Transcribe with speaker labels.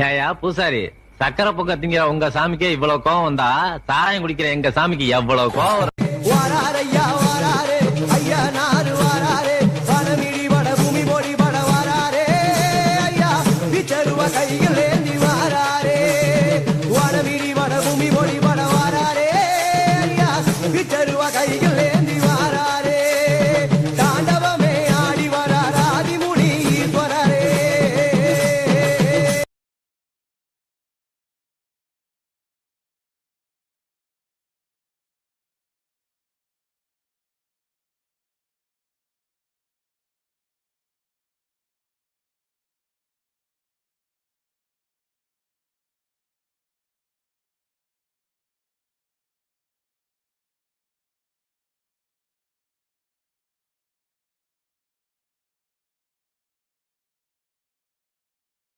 Speaker 1: ஏயா பூசாரி, சக்கரை பொங்க திங்கிற உங்க சாமிக்கே இவ்வளவு கோவம் வந்தா சாராயம் குடிக்கிற எங்க சாமிக்கு எவ்வளவு கோவம் வரும்?
Speaker 2: வாராரையா வாராரே, ஐயா நாறு வாராரே, வடமிடி வட பூமி பொடி பட வாராரே, ஐயா பிச்சருவ கைகளே